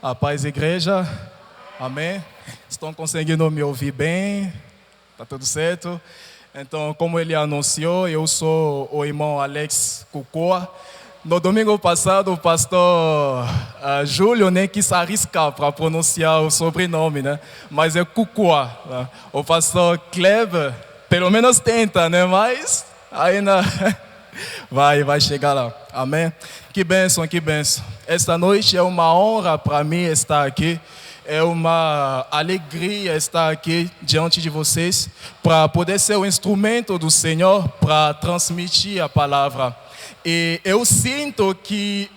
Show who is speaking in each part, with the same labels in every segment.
Speaker 1: A paz, igreja. Amém. Estão conseguindo me ouvir bem? Tá tudo certo? Então, como ele anunciou, eu sou o irmão Alex Cucoa. No domingo passado, o pastor Júlio nem quis arriscar para pronunciar o sobrenome, né? Mas é Cucoa. Né? O pastor Kleber, pelo menos tenta, né? Mas ainda vai chegar lá. Amém? Que bênção, que bênção. Esta noite é uma honra para mim estar aqui. É uma alegria estar aqui diante de vocês para poder ser o instrumento do Senhor para transmitir a palavra. E eu sinto que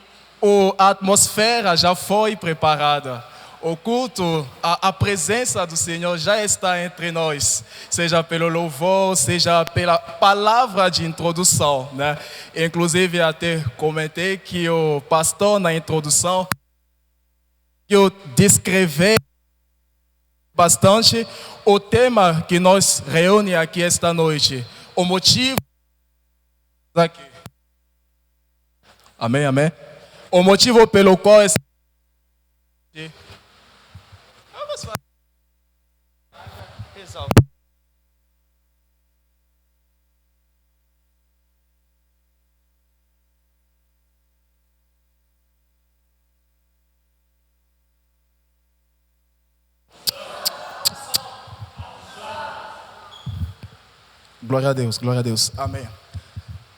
Speaker 1: a atmosfera já foi preparada. O culto, a presença do Senhor já está entre nós, seja pelo louvor, seja pela palavra de introdução, né? Inclusive até comentei que o pastor na introdução eu descrever bastante o tema que nós reúne aqui esta noite, o motivo aqui. Amém, amém. O motivo pelo qual glória a Deus, glória a Deus. Amém.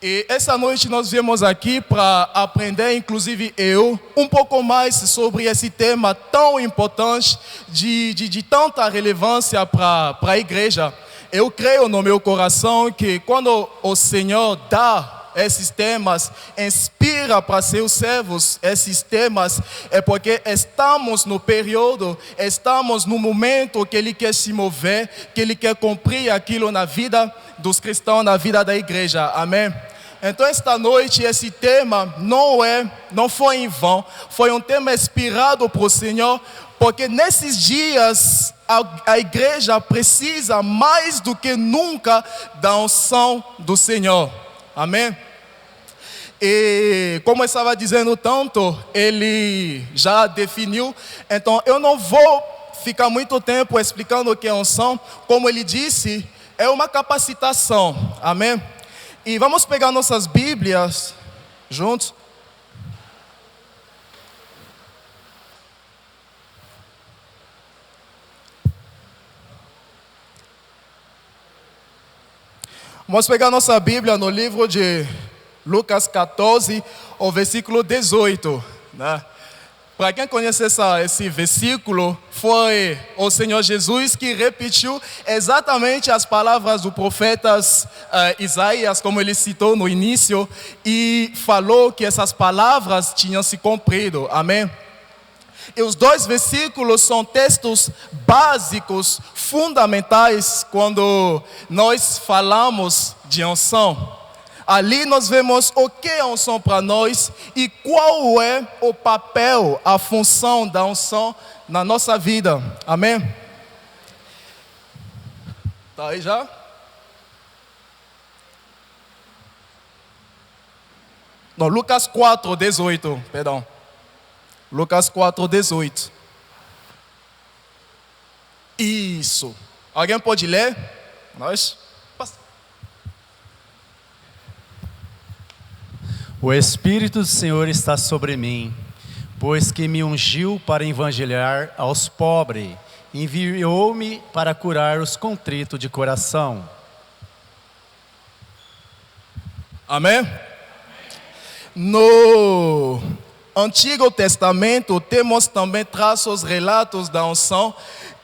Speaker 1: E essa noite nós viemos aqui para aprender, inclusive eu, um pouco mais sobre esse tema tão importante, de tanta relevância para a igreja. Eu creio no meu coração que quando o Senhor dá esses temas, inspira para seus servos esses temas, é porque estamos no período, estamos no momento que Ele quer se mover, que Ele quer cumprir aquilo na vida dos cristãos, na vida da igreja. Amém? Então esta noite esse tema não foi em vão, foi um tema inspirado por o Senhor, porque nesses dias a igreja precisa mais do que nunca da unção do Senhor. Amém? E como eu estava dizendo tanto, ele já definiu, então eu não vou ficar muito tempo explicando o que é unção. Como ele disse, é uma capacitação. Amém? E vamos pegar nossas Bíblias juntos. Vamos pegar nossa Bíblia no livro de Lucas 14, o versículo 18. Né? Para quem conhece esse versículo, foi o Senhor Jesus que repetiu exatamente as palavras do profeta Isaías, como ele citou no início, e falou que essas palavras tinham se cumprido. Amém? E os dois versículos são textos básicos, fundamentais, quando nós falamos de unção. Ali nós vemos o que é unção para nós e qual é o papel, a função da unção na nossa vida. Amém? Tá aí já? Não, Lucas 4, 18, perdão. Lucas 4, 18. Isso. Alguém pode ler? Nós?
Speaker 2: O Espírito do Senhor está sobre mim, pois que me ungiu para evangelhar aos pobres, enviou-me para curar os contritos de coração.
Speaker 1: Amém? No Antigo Testamento temos também traços, relatos da unção,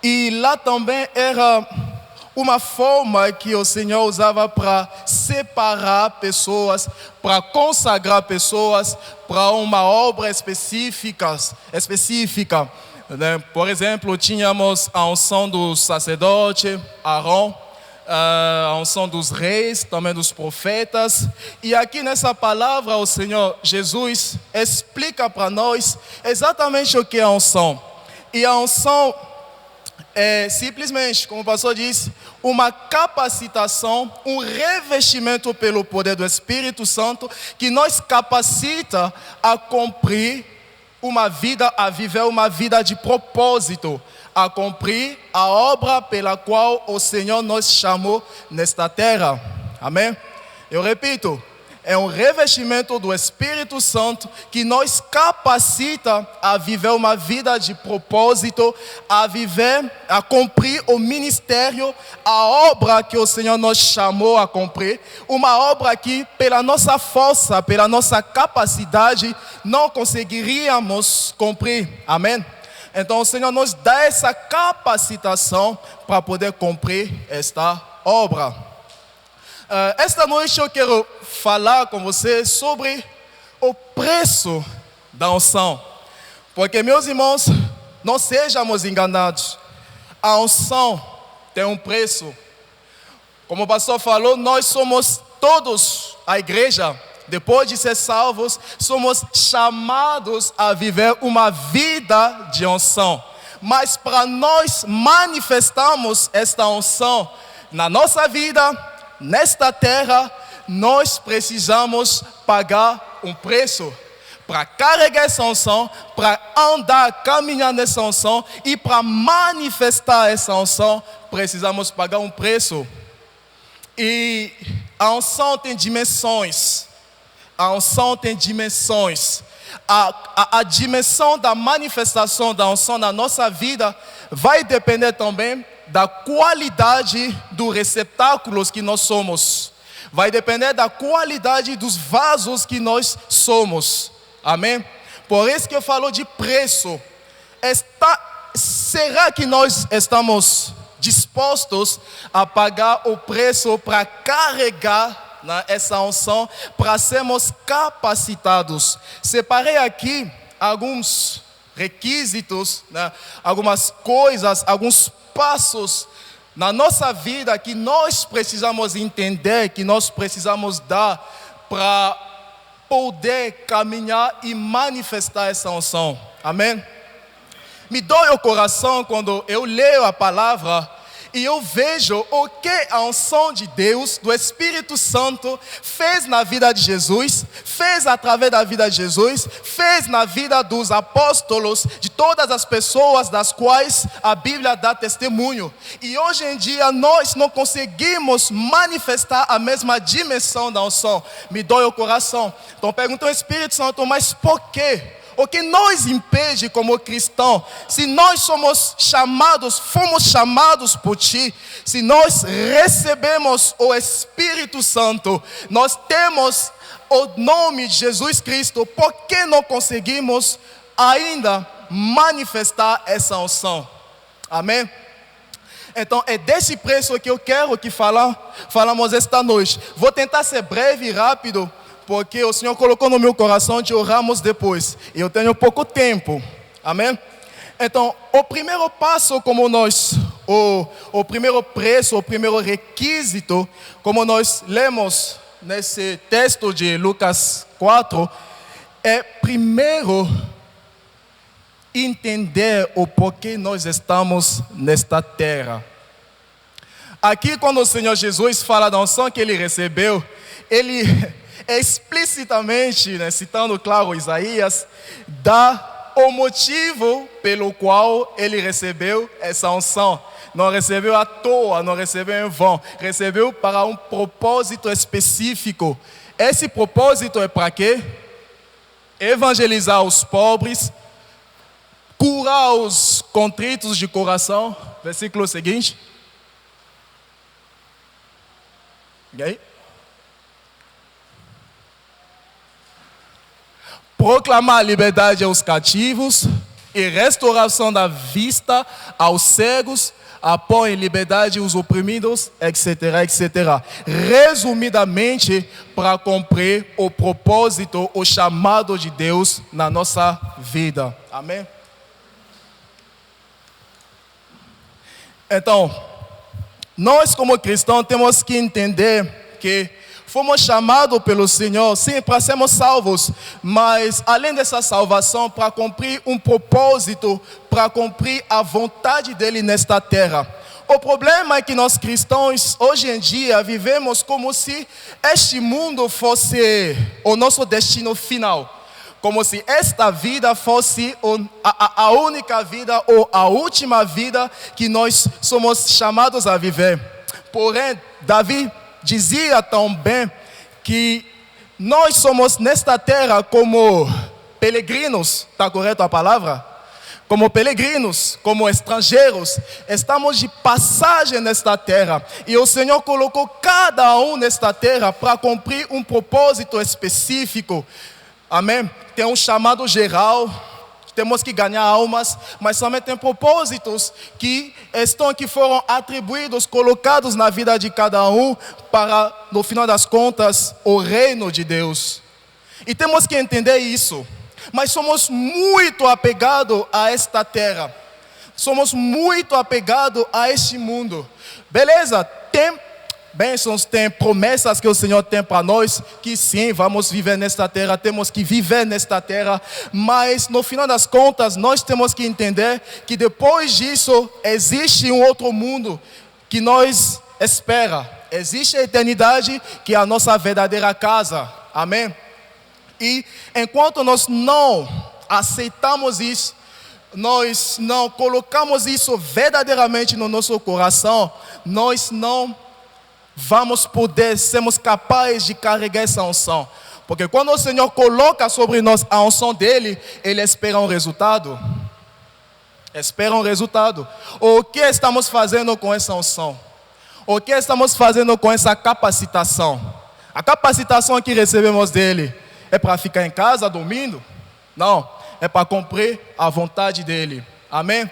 Speaker 1: e lá também era uma forma que o Senhor usava para separar pessoas, para consagrar pessoas para uma obra específica. Né? Por exemplo, tínhamos a unção do sacerdote, Arão, a unção dos reis, também dos profetas. E aqui nessa palavra o Senhor Jesus explica para nós exatamente o que é a unção. E a unção é simplesmente, como o pastor disse, uma capacitação, um revestimento pelo poder do Espírito Santo que nos capacita a cumprir a viver uma vida de propósito, a cumprir a obra pela qual o Senhor nos chamou nesta terra. Amém? Eu repito, é um revestimento do Espírito Santo que nos capacita a viver uma vida de propósito, a cumprir o ministério, a obra que o Senhor nos chamou a cumprir, uma obra que pela nossa força, pela nossa capacidade, não conseguiríamos cumprir. Amém? Então o Senhor nos dá essa capacitação para poder cumprir esta obra. Esta noite eu quero falar com você sobre o preço da unção. Porque, meus irmãos, não sejamos enganados. A unção tem um preço. Como o pastor falou, nós somos todos, a igreja, depois de ser salvos, somos chamados a viver uma vida de unção. Mas para nós manifestarmos esta unção na nossa vida, nesta terra, nós precisamos pagar um preço para carregar essa unção, para andar, caminhar nessa unção e para manifestar essa unção, precisamos pagar um preço. E a unção tem dimensões. A unção tem dimensões. A dimensão da manifestação da unção na nossa vida vai depender também da qualidade dos receptáculos que nós somos. Vai depender da qualidade dos vasos que nós somos. Amém? Por isso que eu falo de preço. Será que nós estamos dispostos a pagar o preço para carregar essa unção, para sermos capacitados? Separei aqui alguns requisitos, algumas coisas, alguns passos na nossa vida que nós precisamos entender, que nós precisamos dar para poder caminhar e manifestar essa unção. Amém? Me dói o coração quando eu leio a palavra e eu vejo o que a unção de Deus, do Espírito Santo, fez na vida de Jesus, fez através da vida de Jesus, fez na vida dos apóstolos, de todas as pessoas das quais a Bíblia dá testemunho. E hoje em dia nós não conseguimos manifestar a mesma dimensão da unção. Me dói o coração. Então pergunto ao Espírito Santo, mas por quê? O que nos impede como cristão, se nós fomos chamados por Ti, se nós recebemos o Espírito Santo, nós temos o nome de Jesus Cristo, por que não conseguimos ainda manifestar essa unção? Amém? Então é desse preço que eu quero que falamos esta noite. Vou tentar ser breve e rápido, porque o Senhor colocou no meu coração de orarmos depois. E eu tenho pouco tempo. Amém? Então, o primeiro passo, como nós, o primeiro preço, o primeiro requisito, como nós lemos nesse texto de Lucas 4, é primeiro entender o porquê nós estamos nesta terra. Aqui, quando o Senhor Jesus fala da unção que Ele recebeu, Ele explicitamente, citando, claro, Isaías, dá o motivo pelo qual ele recebeu essa unção. Não recebeu à toa, não recebeu em vão, recebeu para um propósito específico. Esse propósito é para quê? Evangelizar os pobres, curar os contritos de coração. Versículo seguinte. E aí? Proclamar a liberdade aos cativos e restauração da vista aos cegos, a pôr em liberdade os oprimidos, etc, etc. Resumidamente, para cumprir o propósito, o chamado de Deus na nossa vida. Amém? Então, nós como cristãos temos que entender que fomos chamados pelo Senhor, sim, para sermos salvos, mas além dessa salvação, para cumprir um propósito, para cumprir a vontade dEle nesta terra. O problema é que nós cristãos, hoje em dia, vivemos como se este mundo fosse o nosso destino final. como se esta vida fosse a única vida ou a última vida que nós somos chamados a viver. Porém, Davi dizia também que nós somos nesta terra como peregrinos, está correto a palavra? Como peregrinos, como estrangeiros, estamos de passagem nesta terra. E o Senhor colocou cada um nesta terra para cumprir um propósito específico. Amém? Tem um chamado geral, temos que ganhar almas, mas também tem propósitos que foram atribuídos, colocados na vida de cada um para, no final das contas, o reino de Deus. E temos que entender isso. Mas somos muito apegados a esta terra. Somos muito apegados a este mundo. Beleza, tem bênçãos, tem promessas que o Senhor tem para nós, que sim, vamos viver nesta terra, temos que viver nesta terra, mas no final das contas, nós temos que entender que depois disso, existe um outro mundo que nos espera. Existe a eternidade, que é a nossa verdadeira casa. Amém? E enquanto nós não aceitamos isso, nós não colocamos isso verdadeiramente no nosso coração, nós não vamos poder, sermos capazes de carregar essa unção. Porque quando o Senhor coloca sobre nós a unção dele, ele espera um resultado. Espera um resultado. O que estamos fazendo com essa unção? O que estamos fazendo com essa capacitação? A capacitação que recebemos dele é para ficar em casa dormindo? Não, é para cumprir a vontade dele. Amém?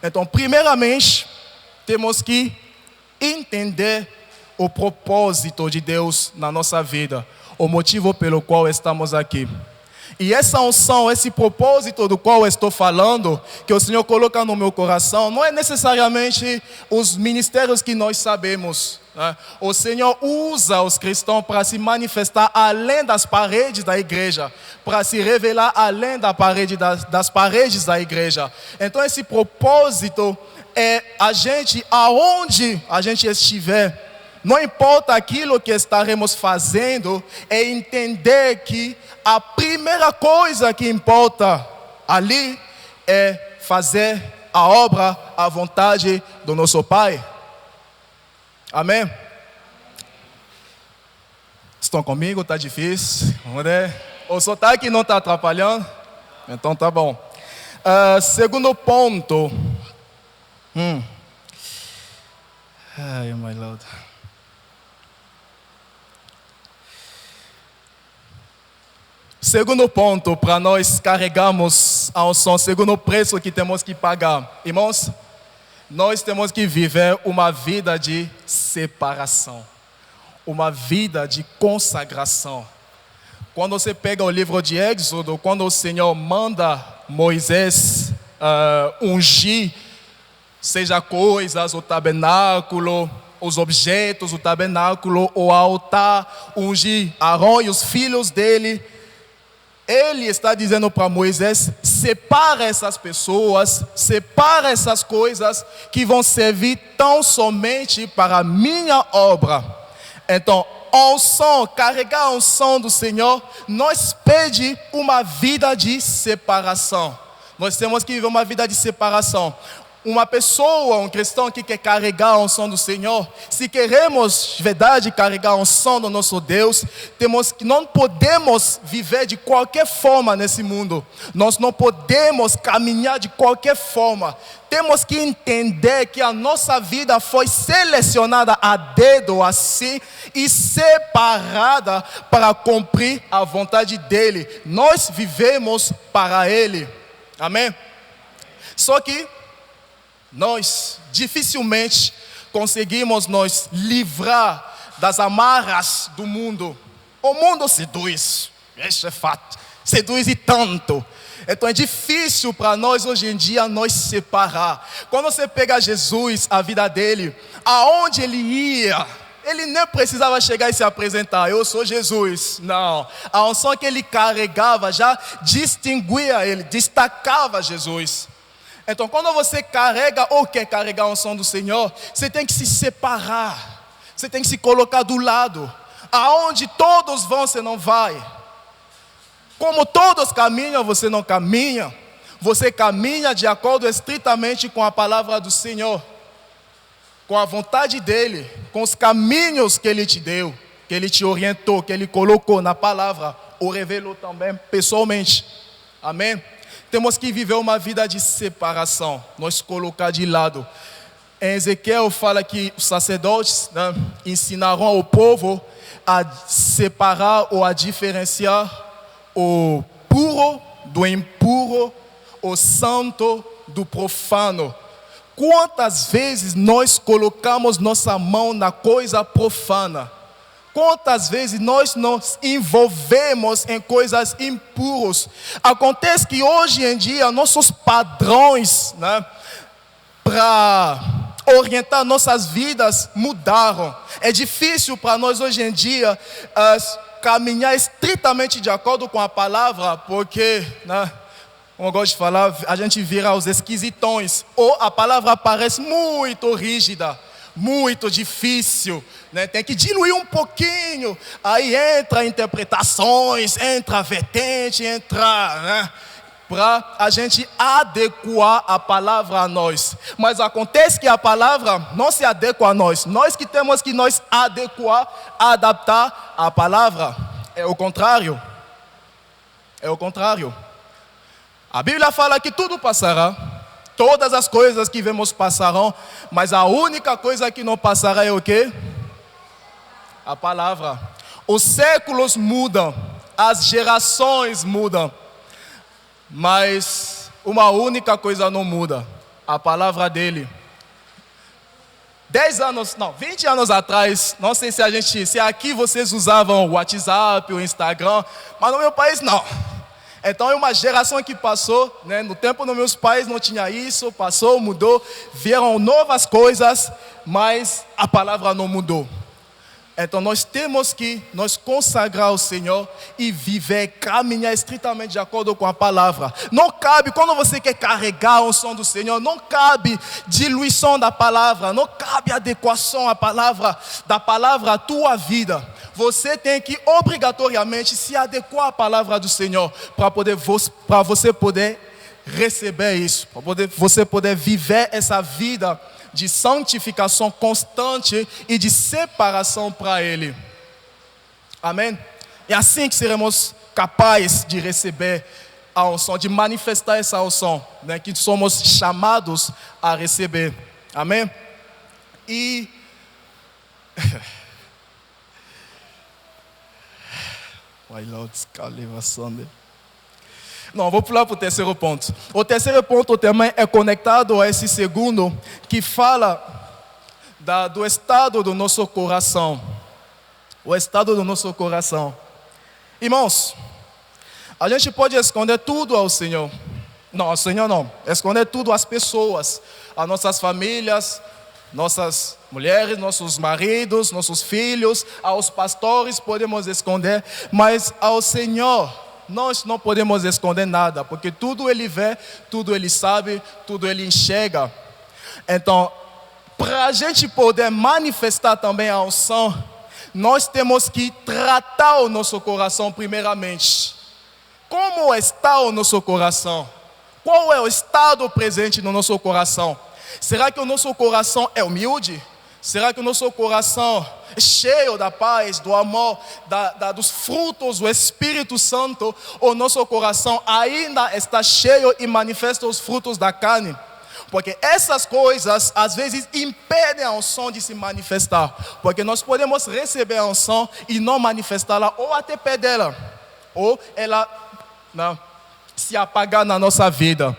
Speaker 1: Então, primeiramente, temos que entender o propósito de Deus na nossa vida, o motivo pelo qual estamos aqui. E essa unção, esse propósito do qual eu estou falando, que o Senhor coloca no meu coração, não é necessariamente os ministérios que nós sabemos, né? O Senhor usa os cristãos para se manifestar além das paredes da igreja, para se revelar além das paredes da igreja. Então esse propósito é a gente, aonde a gente estiver, não importa aquilo que estaremos fazendo, é entender que a primeira coisa que importa ali é fazer a obra, a vontade do nosso Pai. Amém? Estão comigo? Está difícil? O sotaque não está atrapalhando? Então tá bom. Segundo ponto. Ai, my Lord. Segundo ponto, para nós carregarmos a unção, segundo preço que temos que pagar. Irmãos, nós temos que viver uma vida de separação, uma vida de consagração. Quando você pega o livro de Êxodo, quando o Senhor manda Moisés ungir, seja coisas, o tabernáculo, os objetos, o tabernáculo, o altar, ungir Arão e os filhos dele, ele está dizendo para Moisés: separa essas pessoas, separa essas coisas que vão servir tão somente para a minha obra. Então, a unção, carregar a unção do Senhor, nos pede uma vida de separação. Nós temos que viver uma vida de separação. Uma pessoa, um cristão que quer carregar a unção do Senhor, se queremos de verdade carregar a unção do nosso Deus, não podemos viver de qualquer forma nesse mundo. Nós não podemos caminhar de qualquer forma. Temos que entender que a nossa vida foi selecionada a dedo assim e separada para cumprir a vontade dele. Nós vivemos para ele. Amém? Só que nós dificilmente conseguimos nos livrar das amarras do mundo. O mundo seduz, isso é fato, seduz e tanto. Então é difícil para nós hoje em dia nos separar. Quando você pega Jesus, a vida dele, aonde ele ia, ele nem precisava chegar e se apresentar: eu sou Jesus. Não, a unção que ele carregava já distinguia ele, destacava Jesus. Então, quando você carrega ou quer carregar a unção do Senhor, você tem que se separar. Você tem que se colocar do lado. Aonde todos vão, você não vai. Como todos caminham, você não caminha. Você caminha de acordo estritamente com a palavra do Senhor, com a vontade dEle, com os caminhos que Ele te deu, que Ele te orientou, que Ele colocou na palavra, ou revelou também pessoalmente. Amém? Temos que viver uma vida de separação, nós colocar de lado. Em Ezequiel fala que os sacerdotes, né, ensinarão ao povo a separar ou a diferenciar o puro do impuro, o santo do profano. Quantas vezes nós colocamos nossa mão na coisa profana? Quantas vezes nós nos envolvemos em coisas impuras? Acontece que hoje em dia nossos padrões, né, para orientar nossas vidas mudaram. É difícil para nós hoje em dia caminhar estritamente de acordo com a palavra, porque, né, como eu gosto de falar, a gente vira os esquisitões, ou a palavra parece muito rígida, muito difícil, né? Tem que diluir um pouquinho, aí entra interpretações, entra vertente, entra, né, para a gente adequar a palavra a nós. Mas acontece que a palavra não se adequa a nós. Nós que temos que nos adequar, adaptar a palavra. É o contrário. É o contrário. A Bíblia fala que tudo passará. Todas as coisas que vemos passarão. Mas a única coisa que não passará é o quê? A palavra. Os séculos mudam. As gerações mudam. Mas uma única coisa não muda, a palavra dele. 20 anos atrás, não sei se aqui vocês usavam o WhatsApp, o Instagram, mas no meu país não. Então é uma geração que passou, né? No tempo dos meus pais não tinha isso, passou, mudou, vieram novas coisas, mas a palavra não mudou. Então nós temos que nos consagrar ao Senhor e viver, caminhar estritamente de acordo com a palavra. Não cabe, quando você quer carregar a unção do Senhor, não cabe diluição da palavra, não cabe adequação da palavra à tua vida. Você tem que obrigatoriamente se adequar à palavra do Senhor para você poder receber isso, para você poder viver essa vida de santificação constante e de separação para Ele. Amém? É assim que seremos capazes de receber a unção, de manifestar essa unção, né, que somos chamados a receber. Amém? E não, vou pular para o terceiro ponto. O terceiro ponto também é conectado a esse segundo, que fala do estado do nosso coração. O estado do nosso coração. Irmãos, a gente pode esconder tudo ao Senhor. Não, ao Senhor não. Esconder tudo às pessoas, às nossas famílias, nossas mulheres, nossos maridos, nossos filhos, aos pastores podemos esconder, mas ao Senhor nós não podemos esconder nada, porque tudo Ele vê, tudo Ele sabe, tudo Ele enxerga. Então, para a gente poder manifestar também a unção, nós temos que tratar o nosso coração primeiramente. Como está o nosso coração? Qual é o estado presente no nosso coração? Será que o nosso coração é humilde? Será que o nosso coração é cheio da paz, do amor, dos frutos do Espírito Santo? Ou nosso coração ainda está cheio e manifesta os frutos da carne? Porque essas coisas às vezes impedem a unção de se manifestar. Porque nós podemos receber a unção e não manifestá-la, ou até perdê-la, ou ela se apagar na nossa vida.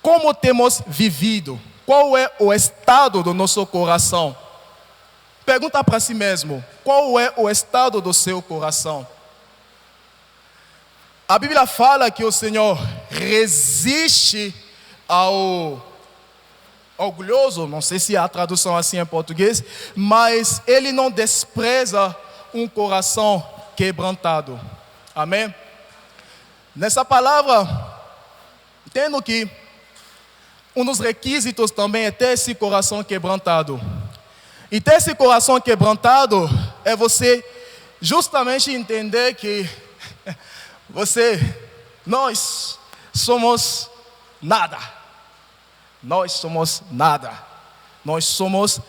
Speaker 1: Como temos vivido? Qual é o estado do nosso coração? Pergunta para si mesmo, qual é o estado do seu coração? A Bíblia fala que o Senhor resiste ao orgulhoso, não sei se há tradução assim em português, mas Ele não despreza um coração quebrantado. Amém? Nessa palavra, entendo que um dos requisitos também é ter esse coração quebrantado. E ter esse coração quebrantado é você justamente entender que Nós somos nada. Nós somos nada. Nós somos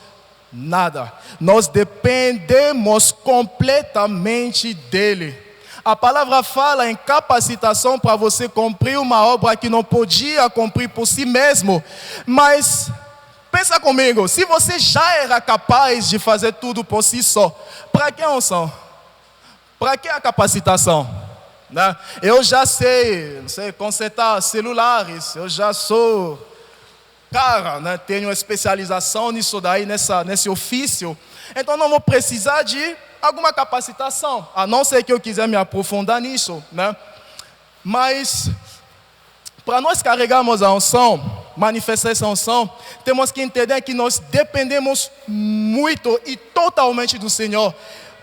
Speaker 1: nada. Nós dependemos completamente dele. A palavra fala em capacitação para você cumprir uma obra que não podia cumprir por si mesmo. Mas pensa comigo, se você já era capaz de fazer tudo por si só, para que a unção? Para que a capacitação? Né? Eu já sei consertar celulares, eu já sou cara, né? Tenho especialização nisso daí, nesse ofício. Então não vou precisar de alguma capacitação, a não ser que eu quiser me aprofundar nisso, né? Mas para nós carregarmos a unção, manifestar essa unção, temos que entender que nós dependemos muito e totalmente do Senhor.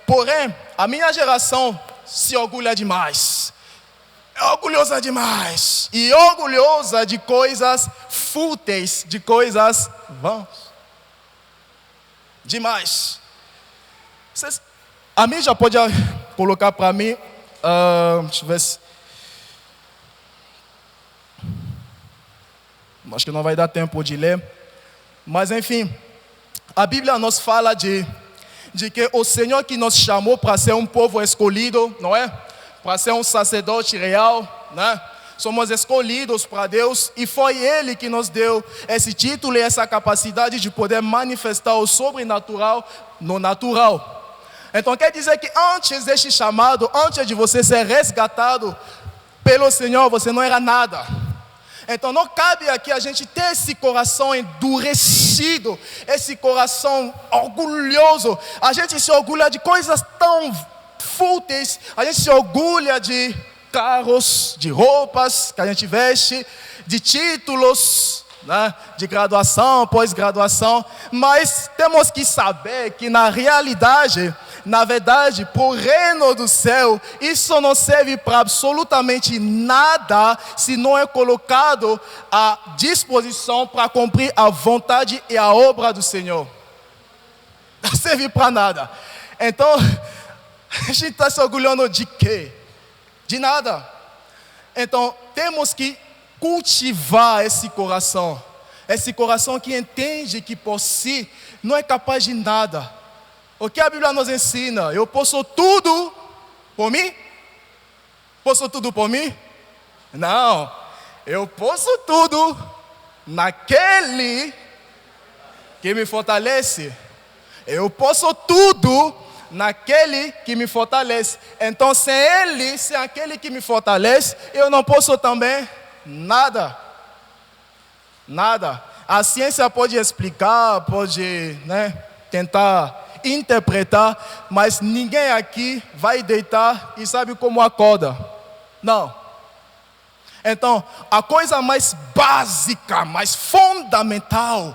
Speaker 1: Porém, a minha geração se orgulha demais. É orgulhosa demais. E orgulhosa de coisas fúteis, de coisas vãs. Demais. A mim já pode colocar para mim, deixa eu ver se... Acho que não vai dar tempo de ler. Mas enfim, a Bíblia nos fala de que o Senhor que nos chamou para ser um povo escolhido, não é? Para ser um sacerdote real, né? Somos escolhidos para Deus e foi Ele que nos deu esse título e essa capacidade de poder manifestar o sobrenatural no natural. Então quer dizer que antes deste chamado, antes de você ser resgatado pelo Senhor, você não era nada. Então não cabe aqui a gente ter esse coração endurecido, esse coração orgulhoso. A gente se orgulha de coisas tão fúteis, a gente se orgulha de carros, de roupas que a gente veste, de títulos, né, de graduação, pós-graduação. Mas temos que saber que na realidade, na verdade, para o reino do céu, isso não serve para absolutamente nada se não é colocado à disposição para cumprir a vontade e a obra do Senhor. Não serve para nada. Então, a gente está se orgulhando de quê? De nada. Então, temos que cultivar esse coração que entende que por si não é capaz de nada. O que a Bíblia nos ensina? Eu posso tudo por mim? Posso tudo por mim? Não. Eu posso tudo naquele que me fortalece. Eu posso tudo naquele que me fortalece. Então, sem Ele, sem aquele que me fortalece, eu não posso também nada. Nada. A ciência pode explicar, pode, tentar interpretar, mas ninguém aqui vai deitar e sabe como acorda. Não. Então, a coisa mais básica, mais fundamental,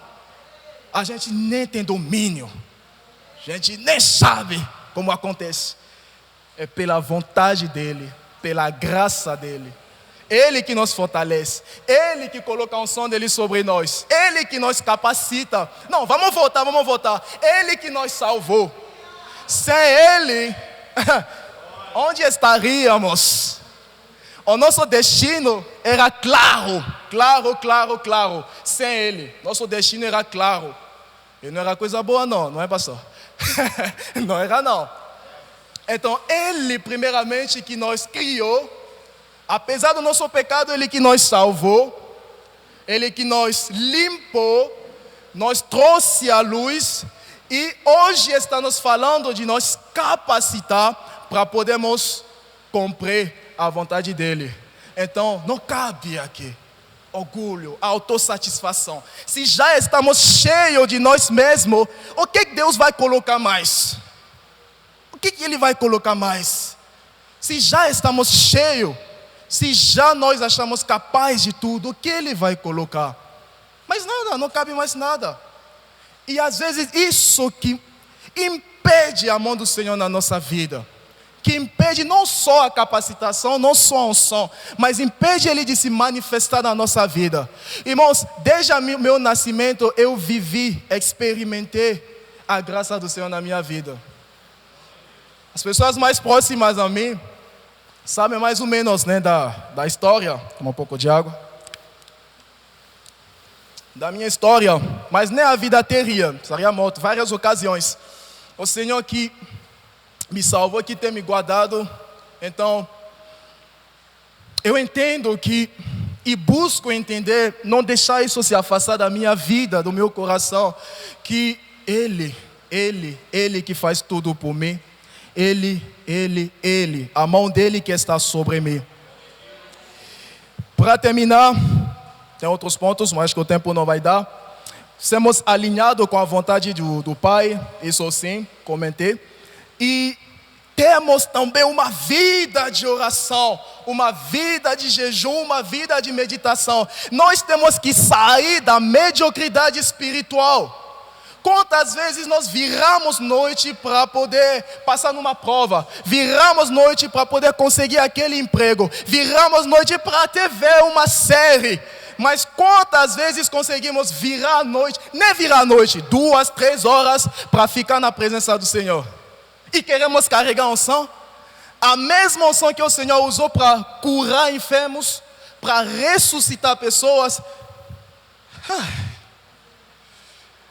Speaker 1: a gente nem tem domínio. A gente nem sabe como acontece. É pela vontade dEle, pela graça dEle. Ele que nos fortalece. Ele que coloca a unção dEle sobre nós. Ele que nos capacita. Não, vamos voltar. Ele que nos salvou. Sem Ele, onde estaríamos? O nosso destino era claro. Sem Ele, nosso destino era claro. E não era coisa boa não é, pastor? Não era não. Então, Ele primeiramente que nos criou, apesar do nosso pecado, Ele que nos salvou, Ele que nos limpou, nos trouxe à luz e hoje está nos falando de nos capacitar para podermos cumprir a vontade dEle. Então, não cabe aqui orgulho, autossatisfação. Se já estamos cheios de nós mesmos, o que Deus vai colocar mais? O que Ele vai colocar mais? Se já estamos cheios, se já nós achamos capazes de tudo, o que Ele vai colocar? Mas nada, não cabe mais nada. E às vezes isso que impede a mão do Senhor na nossa vida, que impede não só a capacitação, não só a unção, mas impede Ele de se manifestar na nossa vida. Irmãos, desde o meu nascimento eu experimentei a graça do Senhor na minha vida. As pessoas mais próximas a mim Sabe mais ou menos, né, da história, toma um pouco de água, da minha história, mas nem a vida teria, estaria morto, várias ocasiões. O Senhor que me salvou, que tem me guardado, então, eu entendo que, e busco entender, não deixar isso se afastar da minha vida, do meu coração, que Ele que faz tudo por mim, Ele, a mão dele que está sobre mim. Para terminar, tem outros pontos, mas que o tempo não vai dar. Sermos alinhados com a vontade do Pai, isso sim, comentei. E temos também uma vida de oração, uma vida de jejum, uma vida de meditação. Nós temos que sair da mediocridade espiritual. Quantas vezes nós viramos noite para poder passar numa prova, viramos noite para poder conseguir aquele emprego, viramos noite para até ver uma série, mas quantas vezes conseguimos virar a noite, nem virar a noite, 2, 3 horas para ficar na presença do Senhor? E queremos carregar a unção? A mesma unção que o Senhor usou para curar enfermos, para ressuscitar pessoas.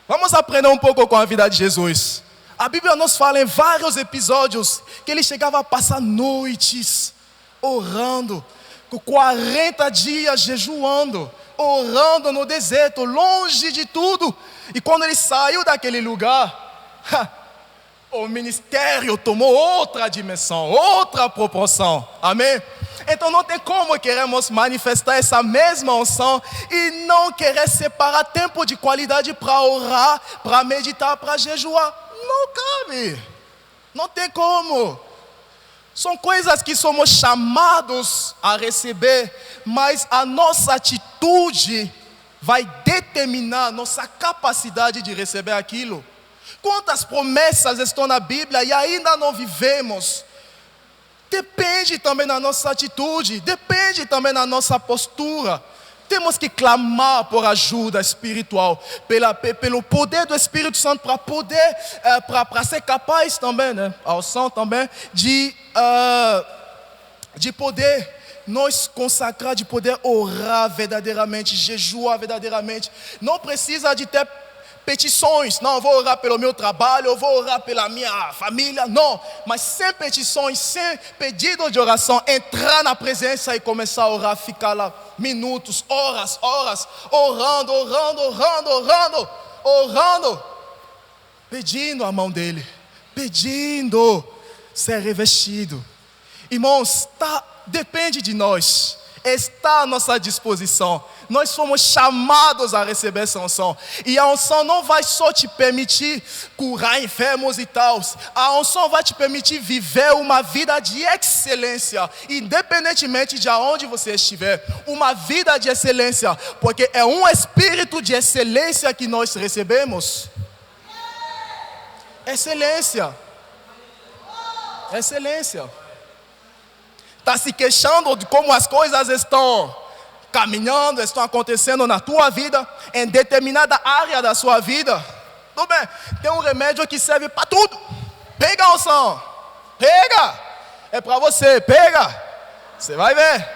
Speaker 1: Vamos aprender um pouco com a vida de Jesus. A Bíblia nos fala em vários episódios que ele chegava a passar noites orando, com 40 dias jejuando, orando no deserto, longe de tudo. E quando ele saiu daquele lugar, o ministério tomou outra dimensão, outra proporção. Amém? Então não tem como queremos manifestar essa mesma unção e não querer separar tempo de qualidade para orar, para meditar, para jejuar. Não cabe. Não tem como. São coisas que somos chamados a receber, mas a nossa atitude vai determinar nossa capacidade de receber aquilo. Quantas promessas estão na Bíblia e ainda não vivemos? Depende também da nossa atitude, depende também da nossa postura. Temos que clamar por ajuda espiritual, pelo poder do Espírito Santo, para poder, para ser capaz também, né, a unção também, de poder nos consagrar, de poder orar verdadeiramente, jejuar verdadeiramente. Não precisa de ter petições, não, eu vou orar pelo meu trabalho, eu vou orar pela minha família, não, mas sem petições, sem pedido de oração, entrar na presença e começar a orar, ficar lá minutos, horas, orando, pedindo a mão dele, pedindo ser revestido. Irmãos, depende de nós, está à nossa disposição. Nós somos chamados a receber essa unção. E a unção não vai só te permitir curar enfermos e tal. A unção vai te permitir viver uma vida de excelência, independentemente de onde você estiver. Uma vida de excelência, porque é um espírito de excelência que nós recebemos. Excelência. Está se queixando de como as coisas estão caminhando, estão acontecendo na tua vida, em determinada área da sua vida. Tudo bem, tem um remédio que serve para tudo. Pega a unção, pega, é para você, pega. Você vai ver,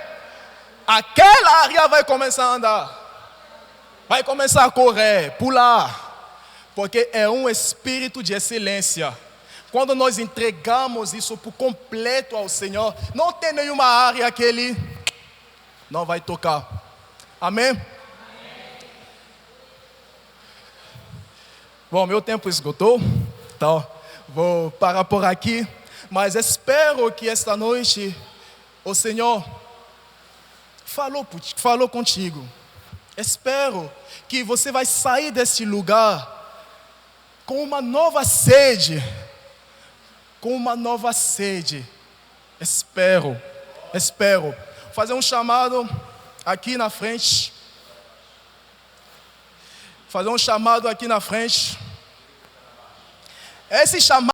Speaker 1: aquela área vai começar a andar, vai começar a correr, pular, porque é um espírito de excelência. Quando nós entregamos isso por completo ao Senhor, não tem nenhuma área que Ele não vai tocar. Amém? Bom, meu tempo esgotou, então vou parar por aqui, mas espero que esta noite o Senhor falou contigo. Espero que você vai sair deste lugar com uma nova sede. Espero. Fazer um chamado aqui na frente. Esse chamado